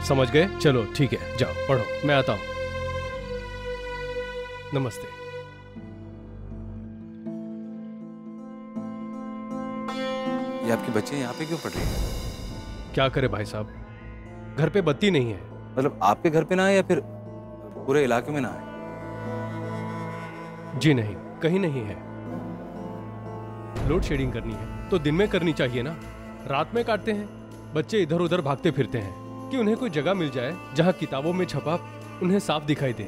समझ गए? चलो ठीक है, जाओ पढ़ो, मैं आता हूँ। नमस्ते। ये आपकी बच्ची यहाँ पे क्यों पढ़ रही है? क्या करे भाई साहब, घर पे बत्ती नहीं है। मतलब आपके घर पे ना है या फिर पूरे इलाके में ना है? जी नहीं, कहीं नहीं है। लोड शेडिंग करनी है तो दिन में करनी चाहिए ना, रात में काटते हैं। बच्चे इधर उधर भागते फिरते हैं कि उन्हें कोई जगह मिल जाए जहां किताबों में छपा उन्हें साफ दिखाई दे,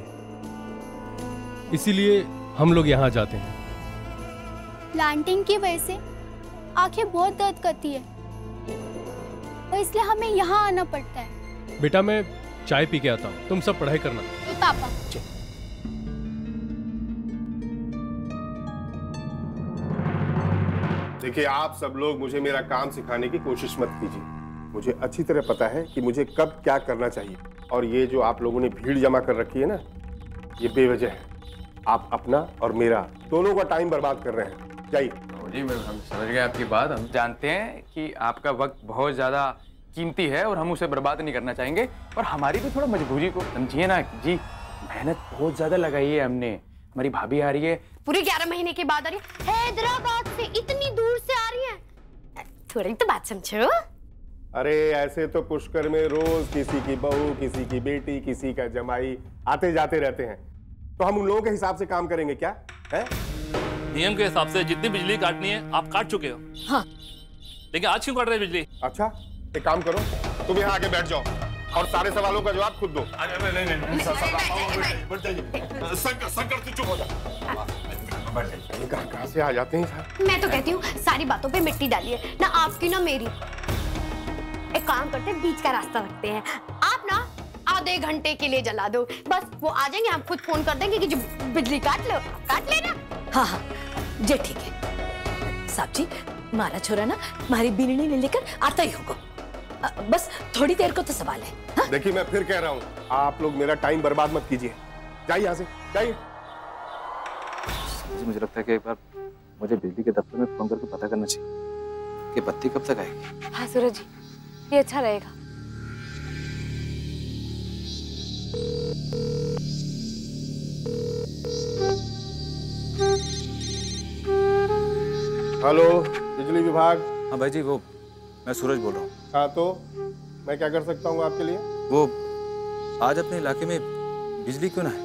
इसीलिए हम लोग यहाँ जाते हैं। प्लांटिंग की वजह से आंखें बहुत दर्द करती है और इसलिए हमें यहाँ आना पड़ता है। बेटा मैं चाय पी के आता हूँ, तुम सब पढ़ाई करना। पापा देखिए, आप सब लोग मुझे मेरा काम सिखाने की कोशिश मत कीजिए। मुझे अच्छी तरह पता है कि मुझे कब क्या करना चाहिए, और ये जो आप लोगों ने भीड़ जमा कर रखी है ना, ये बेवजह है। आप अपना और मेरा दोनों का टाइम बर्बाद कर रहे हैं। जाइए। जी हम समझ गए आपकी बात। हम जानते हैं कि आपका वक्त बहुत ज़्यादा कीमती है और हम उसे बर्बाद नहीं करना चाहेंगे, और हमारी भी थोड़ा मजबूरी को समझिए ना जी। मेहनत बहुत ज़्यादा लगाई है हमने। हमारी भाभी आ रही है, पूरे 11 महीने के बाद आ रही है, हैदराबाद से इतनी दूर से आ रही है। थोड़ी तो बात समझो। अरे ऐसे तो पुष्कर में रोज किसी की बहू, किसी की बेटी, किसी का जमाई आते जाते रहते हैं, तो हम उन लोगों के हिसाब से काम करेंगे क्या है? नियम के हिसाब से जितनी बिजली काटनी है आप काट चुके हो। हाँ। लेकिन आज क्यों काट रहे हैं बिजली? अच्छा, एक काम करो, तुम यहाँ आके बैठ जाओ और सारे सवालों का जवाब खुद दो। नहीं, शंकर तू चुप हो जा। कहाँ से आ जाते हैं साहब? मैं तो कहती हूँ सारी बातों पे मिट्टी डालिए, ना आपकी ना मेरी। एक काम करते हैं, बीच का रास्ता रखते हैं। आप ना आधे घंटे के लिए जला दो, बस वो आ जाएंगे, हम खुद फोन कर देंगे कि जो बिजली काट लो, काट लेना। हाँ हाँ जे ठीक है। साहब जी, हमारा छोरा ना हमारी बीननी ले लेकर आता ही होगा, बस थोड़ी देर को तो सवाल है। हाँ? देखिए मैं फिर कह रहा हूँ, आप लोग मेरा टाइम बर्बाद मत कीजिए। जाइए यहाँ से, जाइए। मुझे लगता है कि एक बार मुझे बिजली के दफ्तर में फोन करके पता करना चाहिए कि बत्ती कब तक आएगी। हाँ सूरज जी, ये अच्छा रहेगा। हेलो, बिजली विभाग। हाँ भाई जी, वो मैं सूरज बोल रहा हूँ। हाँ तो मैं क्या कर सकता हूँ आपके लिए? वो आज अपने इलाके में बिजली क्यों ना है?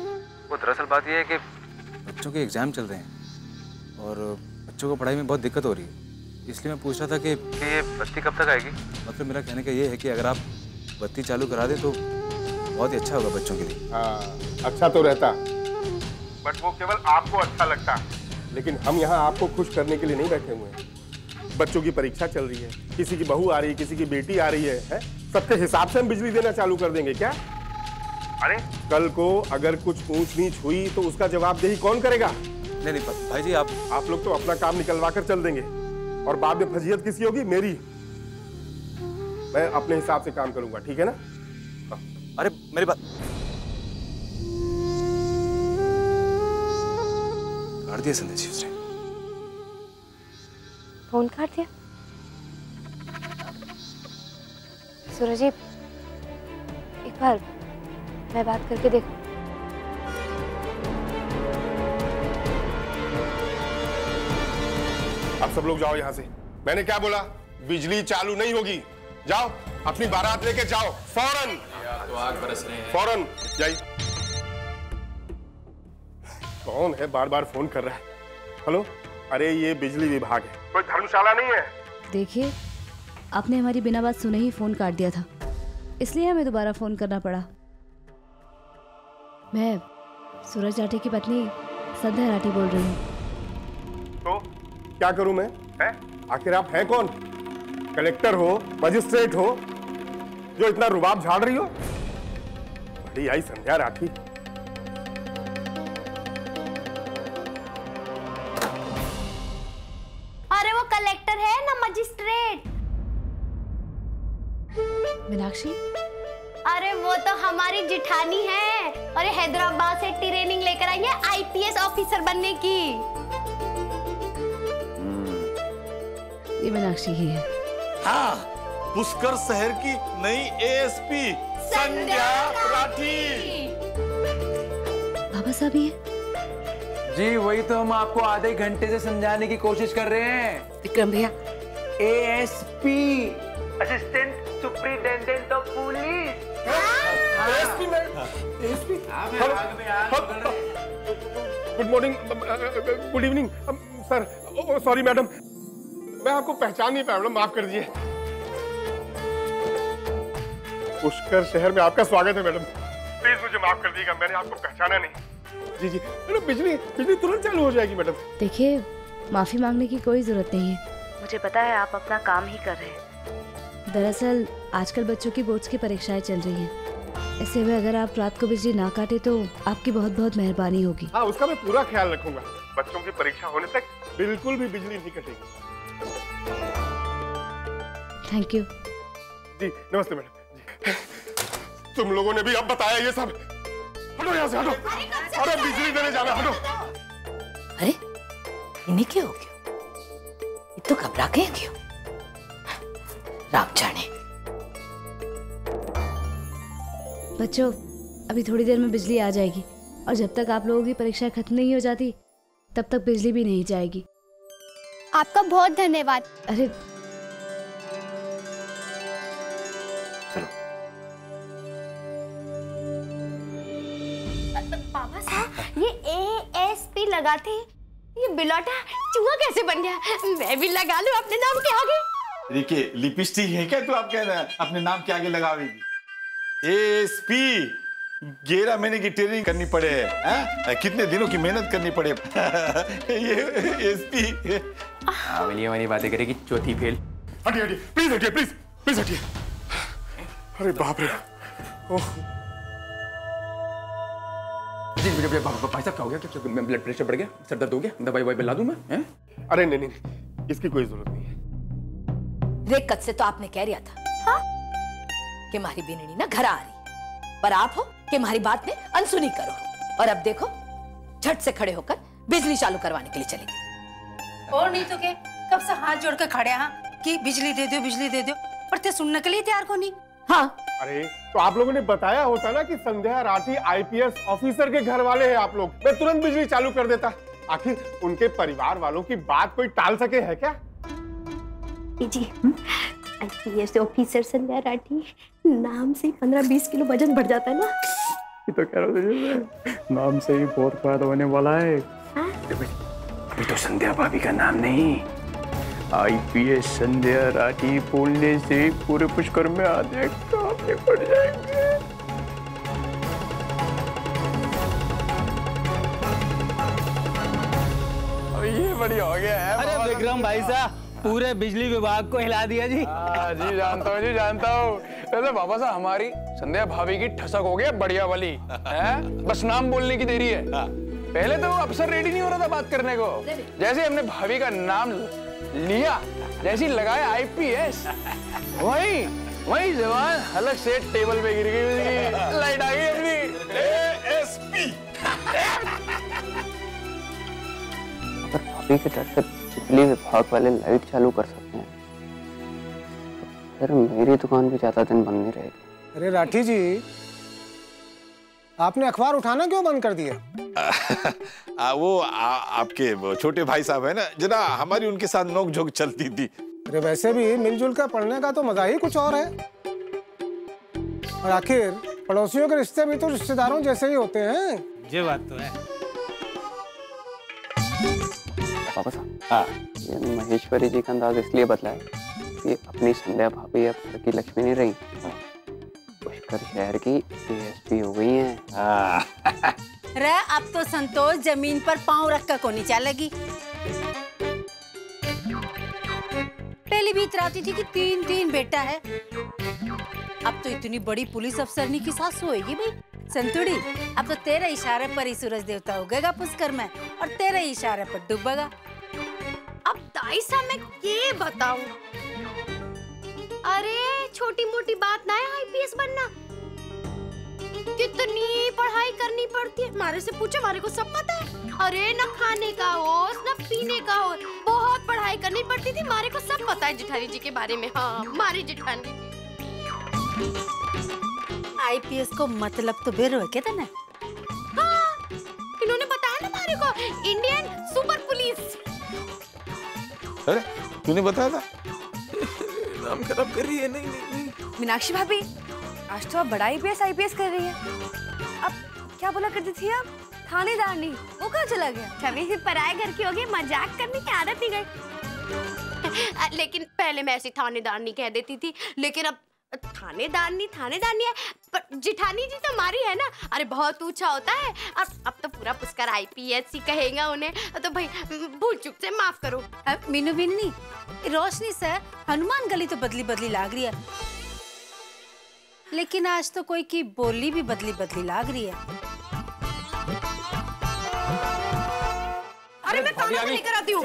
वो दरअसल बात यह है कि बच्चों के एग्जाम चल रहे हैं और बच्चों को पढ़ाई में बहुत दिक्कत हो रही है, इसलिए मैं पूछ रहा था कि ये बत्ती कब तक आएगी। मतलब मेरा कहने का ये है कि अगर आप बत्ती चालू करा दें तो बहुत ही अच्छा होगा बच्चों के लिए। हाँ, अच्छा तो रहता, बट वो केवल आपको अच्छा लगता, लेकिन हम यहाँ आपको खुश करने के लिए नहीं बैठे हुए हैं। बच्चों की परीक्षा चल रही है, किसी की बहू आ रही है, किसी की बेटी आ रही है? सबके हिसाब से हम बिजली देना चालू कर देंगे क्या? अरे कल को अगर कुछ ऊंच नीच हुई तो उसका जवाबदेही कौन करेगा? नहीं भाई जी, आप लोग तो अपना काम निकलवा कर चल देंगे और बाद में फजीयत किसी होगी? मेरी। मैं अपने हिसाब से काम करूंगा, ठीक है ना? अरे मेरी बात काट दिया संदेश उसने। फोन काट दिया? सूरज जी, एक बार मैं बात करके देखूं। आप सब लोग जाओ यहाँ से। मैंने क्या बोला? बिजली चालू नहीं होगी। जाओ, अपनी बारात लेके जाओ फौरन। तो आग बरस रहे हैं। फौरन जाइए। कौन है बार बार फोन कर रहा है? हेलो, अरे ये बिजली विभाग है, कोई धर्मशाला नहीं है। देखिए, आपने हमारी बिना बात सुने ही फोन काट दिया था, इसलिए हमें दोबारा फोन करना पड़ा। मैं सूरज राठी की पत्नी संध्या राठी बोल रही हूँ। तो क्या करूं मैं? आखिर आप हैं कौन? कलेक्टर हो, मजिस्ट्रेट हो, जो इतना रुबाब झाड़ रही हो? बड़ी आई संध्या राठी। अरे वो कलेक्टर है ना मजिस्ट्रेट। मीनाक्षी, अरे वो तो हमारी जिठानी है और हैदराबाद से ट्रेनिंग लेकर आई है आईपीएस ऑफिसर बनने की। ये मीनाक्षी ही है। हाँ, पुष्कर शहर की नई एएसपी संध्या राठी। बाबा साहब ये जी वही तो हम आपको आधे घंटे से समझाने की कोशिश कर रहे हैं। विक्रम भैया, ASP, assistant superintendent of police. ASP good morning, good evening sir. Sorry madam, मैं आपको पहचान नहीं पाया मैडम, माफ कर दीजिए। पुष्कर शहर में आपका स्वागत है मैडम, प्लीज मुझे माफ कर दीजिएगा, मैंने आपको पहचाना नहीं। जी जी मैडम, बिजली तुरंत चालू हो जाएगी मैडम। देखिए, माफी मांगने की कोई जरूरत नहीं है। मुझे पता है आप अपना काम ही कर रहे हैं। दरअसल आजकल बच्चों की बोर्ड्स की परीक्षाएं चल रही हैं, ऐसे में अगर आप रात को बिजली ना काटे तो आपकी बहुत बहुत मेहरबानी होगी। हाँ, उसका मैं पूरा ख्याल रखूंगा। बच्चों की परीक्षा होने तक बिल्कुल भी बिजली नहीं कटेगी। Thank you. जी नमस्ते मैडम जी। तुम लोगों ने भी अब बताया ये सब। हटो यहाँ से, हटो। अरे बिजली देने जाना, हटो। अरे इन्हें क्या हो गया? ये तो घबरा गए क्यों? राम जाने। बच्चों, अभी थोड़ी देर में बिजली आ जाएगी और जब तक आप लोगों की परीक्षा खत्म नहीं हो जाती तब तक बिजली भी नहीं जाएगी। आपका बहुत धन्यवाद। अरे बाबा साहब, ये एएसपी लगाते हैं, ये बिलौटा चूहा कैसे बन गया? मैं भी लगा लूं अपने नाम के आगे। देखिए, लिपस्टिक है क्या तू आप कह रहा है अपने नाम के आगे लगावेगी? एएसपी 11 महीने की ट्रेनिंग करनी पड़े है, कितने दिनों की मेहनत करनी पड़े। ये एएसपी वाली वाली बातें करेगी, चौथी फेल। हटिए हटिए, प्लीज हटिए, प्लीज प्लीज हटिए। अरे बाप रे। जी भाई साहब क्या हो गया? क्या ब्लड प्रेशर बढ़ गया? सर दर्द हो गया? दवाई ववाई ला दूं मैं? अरे नहीं नहीं, इसकी कोई जरूरत नहीं है। रेखत से तो आपने कह रिया था हाँ? कि हमारी बिननी ना घर आ रही, पर आप हो कि हमारी बात ने अनसुनी करो, और अब देखो झट से खड़े होकर बिजली चालू करवाने के लिए चले गए। और नहीं तो क्या, कब से हाथ जोड़ कर खड़े हैं कि बिजली दे दो, बिजली दे दो, पर ते सुनने के लिए तैयार को नहीं। हाँ, अरे तो आप लोगों ने बताया होता ना कि संध्या राठी आईपीएस ऑफिसर के घर वाले हैं आप लोग, मैं तुरंत बिजली चालू कर देता। आखिर उनके परिवार वालों की बात कोई टाल सके है क्या? जी आईपीएस ऑफिसर संध्या राठी, नाम से 15-20 किलो वजन बढ़ जाता है ना। ये तो कह रहा था नाम से ही बहुत फायदा होने वाला है। अभी तो संध्या भाभी का नाम नहीं, आईपीएस संध्या राठी बोलने से पूरे पुष्कर में आधे काम निपट जाएंगे। ये बढ़िया हो गया है। अरे विक्रम भाई साहब, पूरे बिजली विभाग को हिला दिया जी। जी जानता हूँ जी, जानता हूँ। वैसे बाबा साहब, हमारी संध्या भाभी की ठसक हो गया बढ़िया वाली है, बस नाम बोलने की देरी है। पहले तो वो अफसर रेडी नहीं हो रहा था बात करने को, जैसे हमने भाभी का नाम लिया, जैसे लगाया आईपीएस, वही जवान हलक से टेबल पे गिर गई, लाइट आ गई अपनी एएसपी। भाभी के डर से बिजली विभाग वाले लाइट चालू कर सकते हैं, फिर मेरी दुकान भी ज्यादा दिन बंद नहीं रहेगी। अरे राठी जी, आपने अखबार उठाना क्यों बंद कर दिया? आपके छोटे भाई साहब है ना, जरा हमारी उनके साथ नोक-झोंक चलती थी। अरे वैसे भी मिलजुल कर पढ़ने का तो मजा ही कुछ और है, और आखिर पड़ोसियों के रिश्ते भी तो रिश्तेदारों जैसे ही होते हैं। ये बात तो है। पापा साहब, हाँ, ये महेश्वरी जी का अंदाज इसलिए बदला है कि अपनी संध्या भाभी अब घर की लक्ष्मी नहीं रही, पुष्कर शहर की एएसपी हो गई हैं। रे अब तो संतोष जमीन पर पांव रख कर को नहीं चलेगी। पहले भी इतराती थी कि 3 बेटा है, अब तो इतनी बड़ी पुलिस अफसरनी की सास होएगी भाई। संतुड़ी, अब तो तेरे इशारे पर ही सूरज देवता उगेगा पुष्कर में, और तेरे इशारे पर डूबेगा। अब दाई साहब मैं ये बताऊं, अरे छोटी मोटी बात ना है आईपीएस बनना, कितनी पढ़ाई करनी पड़ती है। हमारे से पूछो, हमारे को सब पता है। अरे न खाने का होश न पीने का होश, बहुत बहुत पढ़ाई करनी पड़ती थी, मारे को सब पता है जेठानी जी के बारे में। हाँ, मारी जेठानी जी। आईपीएस को मतलब तो बेरो है क्या ना? हाँ, इन्होंने बताया ना मारे को, इंडियन सुपर पुलिस। अरे तूने बताया था? नाम खराब कर रही है। नहीं। मीनाक्षी भाभी, आज तो आप बड़ा आईपीएस कर रही है। अब क्या बोला करती थी आप? थानेदारनी, वो कहाँ चला गया? छवि से पराए घर की होगी, मजाक करने की आदत ही गई। लेकिन पहले मैं ऐसी थानेदारनी कह देती थी, लेकिन अब थानेदारनी है, पर जेठानी जी तो हमारी है ना। अरे बहुत ऊंचा होता है। अब तो पूरा पुष्कर आईपीएस ही कहेगा उन्हें, तो भाई भूल चुक से माफ करो। मीनू बिन्नी, रोशनी से हनुमान गली तो बदली लाग रही है, लेकिन आज तो कोई की बोली भी बदली लाग रही है। अरे मैं खाना लेकर आती हूँ।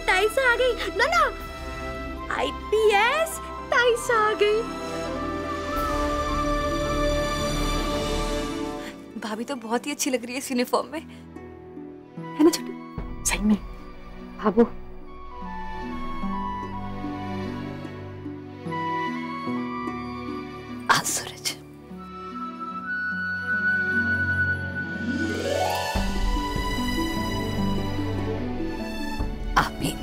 ताइसा आ गई ना, आईपीएस ताइसा आ गई। भाभी तो बहुत ही अच्छी लग रही है इस यूनिफॉर्म में, है ना छोटू? सही में भाभू। आज सूरज, आमीन।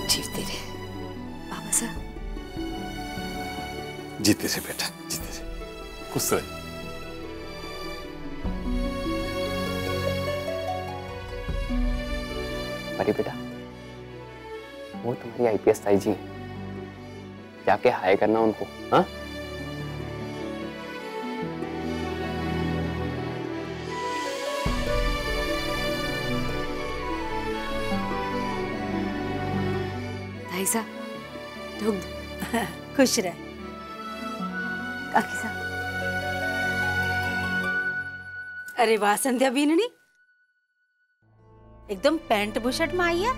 जीते रहे बाबा साहब। जीते से बेटा, जीते से। खुश रहे। अरे बेटा, वो तुम्हारी आईपीएस ताई जी है, जाके हाय करना उनको। हाँ, ताई साहब ढूंढ दो। खुश रहे काकी साहब। अरे वाह संध्या बीननी, एकदम पैंट बुशर्ट में आई है।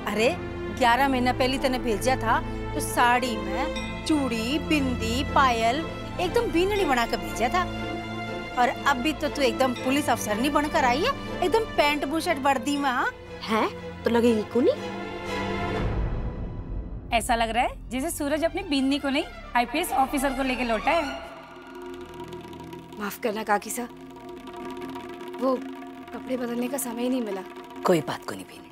अरे 11 महीना पहले तने भेजा था तो साड़ी में चूड़ी, बिंदी, पायल एकदम बीननी बना कर भेजा था, और अब भी तो तू एकदम पुलिस अफसर नहीं बनकर आई है, एकदम पैंट बुशर्ट वर्दी में। हाँ है तो लगेगी को नहीं। ऐसा लग रहा है जैसे सूरज अपनी बीननी को नहीं, आईपीएस ऑफिसर को लेके लौटा है। माफ करना काकी साहब, वो कपड़े बदलने का समय ही नहीं मिला। कोई बात को नहीं बेननी,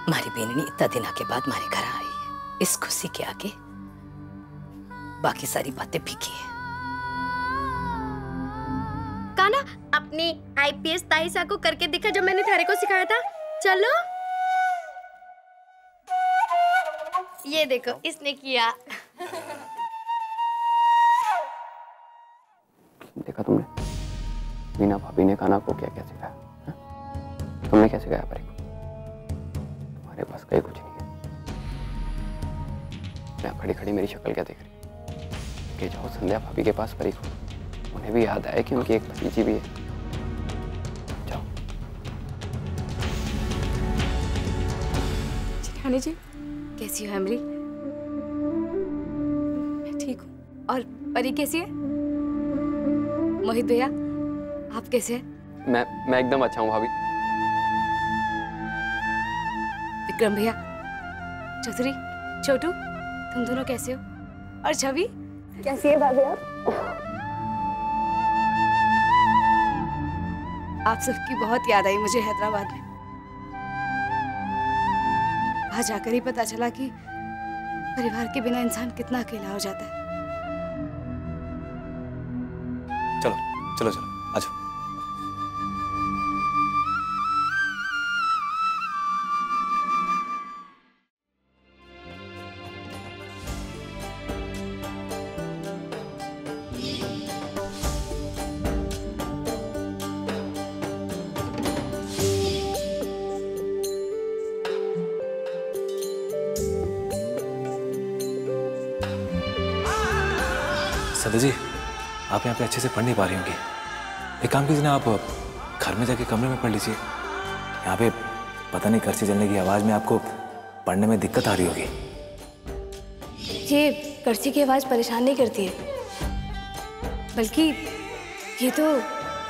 हमारी बेननी इतना दिनों के बाद हमारे घर आई है, इस खुशी के आगे बाकी सारी बातें फीकी है। काना, अपनी आईपीएस ताइसा को करके दिखा जो मैंने थारे को सिखाया था। चलो ये देखो, इसने किया। देखा तुमने मीना भाभी ने काना को क्या क्या सिखाया? तुमने क्या सिखाया परी को? तुम्हारे पास कहीं कुछ नहीं है। मैं खड़ी खड़ी मेरी शक्ल क्या देख रही कि जाओ संध्या भाभी के पास परी को, उन्हें भी याद आए कि उनकी एक भतीजी भी है। जाओ। जेठानी जी कैसी हो हेमरी? मैं ठीक हूँ। और परी कैसी है? मोहित भैया आप कैसे हैं? मैं एकदम अच्छा हूँ भाभी। विक्रम भैया, चौधरी, छोटू, तुम दोनों कैसे हो? और छवि कैसी है भाभी आप? आप सबकी बहुत याद आई मुझे हैदराबाद में। वहां जाकर ही पता चला कि परिवार के बिना इंसान कितना अकेला हो जाता है। चलो चलो चलो आ जाओ। सदा जी, आप यहाँ पे अच्छे से पढ़ नहीं पा रही होंगी। एक काम कीजिए ना, आप घर में जाके कमरे में पढ़ लीजिए। यहाँ पे पता नहीं करची चलने की आवाज़ में आपको पढ़ने में दिक्कत आ रही होगी। ये करची की आवाज़ परेशान नहीं करती है, बल्कि ये तो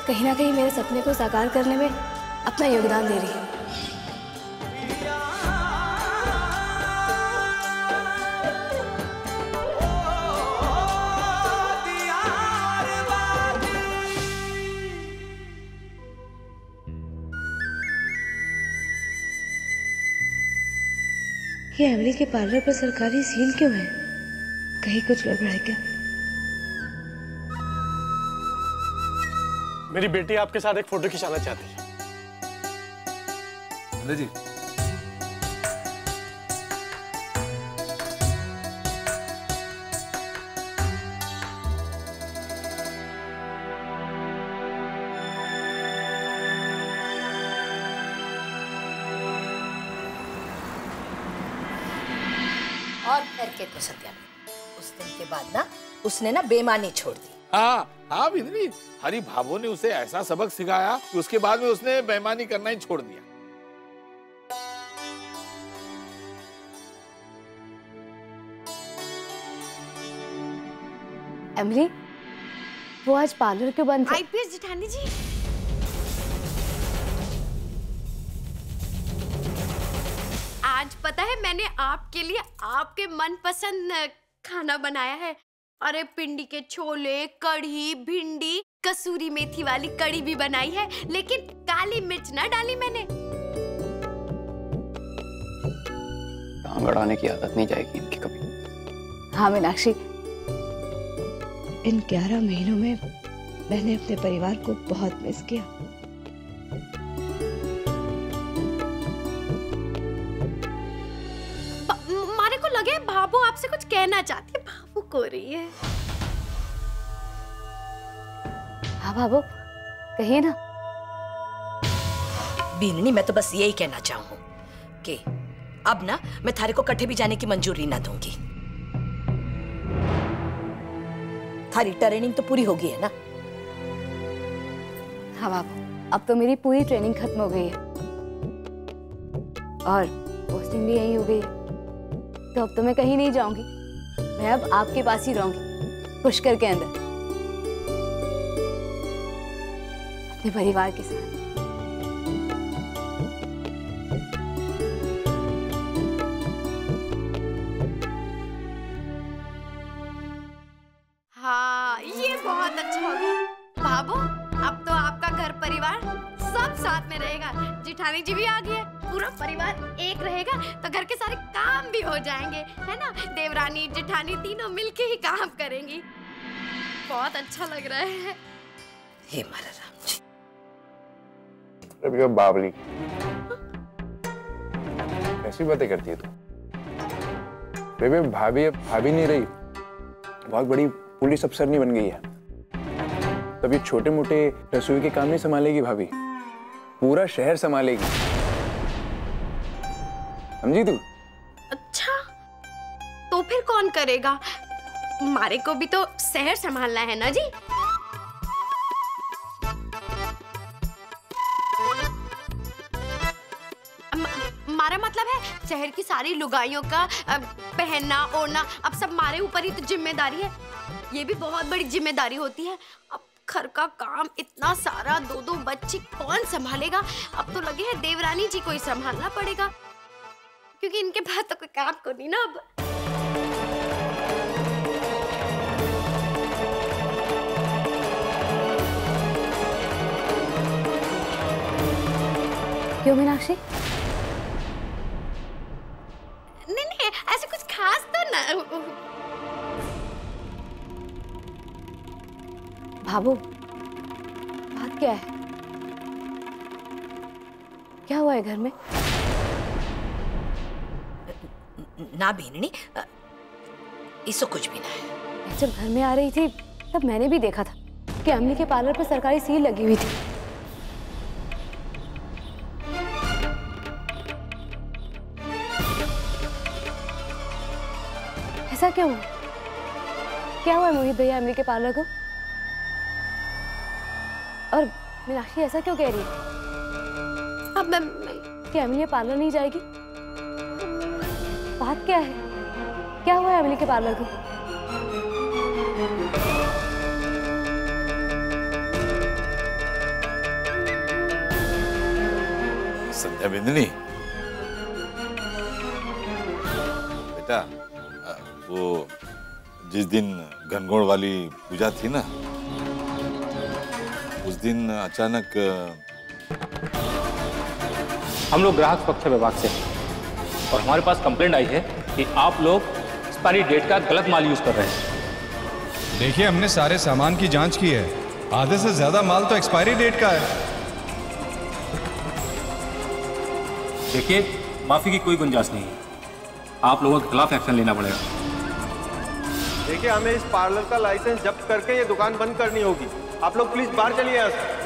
कहीं ना कहीं मेरे सपने को साकार करने में अपना योगदान दे रही है। ये एमिली के पार्लर पर सरकारी सील क्यों है? कहीं कुछ गड़बड़ है क्या? मेरी बेटी आपके साथ एक फोटो खिंचाना चाहती है। जी और करके तो सत्या, उस दिन के बाद ना उसने ना बेईमानी छोड़ दी। हाँ हाँ बिंदनी, हरी भाभो ने उसे ऐसा सबक सिखाया कि उसके बाद में उसने बेईमानी करना ही छोड़ दिया। एमिली, वो आज पार्लर क्यों बंद है? आईपीएस जेठानी जी, आज पता है मैंने आपके लिए आपके मनपसंद खाना बनाया है। अरे पिंडी के छोले, कढ़ी, भिंडी, कसूरी मेथी वाली कढ़ी भी बनाई है, लेकिन काली मिर्च ना डाली मैंने। काम बढ़ाने की आदत नहीं जाएगी इनकी कभी। हाँ मीनाक्षी, इन 11 महीनों में मैंने अपने परिवार को बहुत मिस किया। मारे को लगे भाभो आपसे कुछ कहना चाहती है, भाभो को रही है। हाँ भाभो, कहिए ना। बीननी, मैं तो बस यही कहना चाहूँ कि अब ना मैं थारे को कट्ठे भी जाने की मंजूरी ना दूंगी। थारी ट्रेनिंग तो पूरी हो गई है ना? हाँ बाबू, अब तो मेरी पूरी ट्रेनिंग खत्म हो गई है और पोस्टिंग भी यही हो गई है, तो अब तो मैं कहीं नहीं जाऊंगी। मैं अब आपके पास ही रहूंगी, पुष्कर के अंदर, अपने परिवार के साथ। हाँ, ये बहुत अच्छा हो गया भाभो। अब तो आपका घर परिवार सब साथ में रहेगा। जिठानी जी भी आ गई है, पूरा परिवार एक रहेगा तो घर के सारे काम भी हो जाएंगे, है ना? देवरानी जिठानी तीनों मिलके ही काम करेंगी। बहुत अच्छा लग रहा है। हे मारा राम जी। अरे बावली, कैसी बातें करती है तू? बेबे भाभी अब भाभी नहीं रही, बहुत बड़ी पुलिस अफसर नहीं बन गई है। तब ये छोटे मोटे रसोई के काम नहीं संभालेगी भाभी, पूरा शहर संभालेगी, समझी तू? अच्छा, तो फिर कौन करेगा? मारे को भी तो शहर संभालना है ना जी। मारा मतलब है शहर की सारी लुगाइयों का पहनना ओढ़ना अब सब मारे ऊपर ही तो जिम्मेदारी है। ये भी बहुत बड़ी जिम्मेदारी होती है। अब घर का काम इतना सारा, 2-2 बच्चे कौन संभालेगा? अब तो लगे है देवरानी जी को ही संभालना पड़ेगा, क्योंकि इनके पास तो कोई काम को नहीं ना अब। क्यों मीनाक्षी? नहीं, ऐसे कुछ खास तो ना। भाभो, बात क्या है? क्या हुआ है घर में? ना बीननी, इसको कुछ भी ना है। जब घर में आ रही थी तब मैंने भी देखा था कि अमली के पार्लर पर सरकारी सील लगी हुई थी। ऐसा क्यों? क्या हुआ मोहित भैया अमली के पार्लर को? और मीनाक्षी ऐसा क्यों कह रही है? अब मैं कि अमली पार्लर नहीं जाएगी? बात क्या है? क्या हुआ है अमली के पार्लर को? संध्या बिंदनी, बेटा, वो जिस दिन घनघोर वाली पूजा थी ना, उस दिन अचानक हम लोग ग्राहक पक्ष विभाग से और हमारे पास कंप्लेंट आई है कि आप लोग एक्सपायरी डेट का गलत माल यूज कर रहे हैं। देखिए, हमने सारे सामान की जांच की है, आधे से ज्यादा माल तो एक्सपायरी डेट का है। देखिए, माफी की कोई गुंजाइश नहीं है, आप लोगों के खिलाफ एक्शन लेना पड़ेगा। देखिए, हमें इस पार्लर का लाइसेंस जब्त करके ये दुकान बंद करनी होगी। आप लोग प्लीज बाहर चलिए यहाँ से।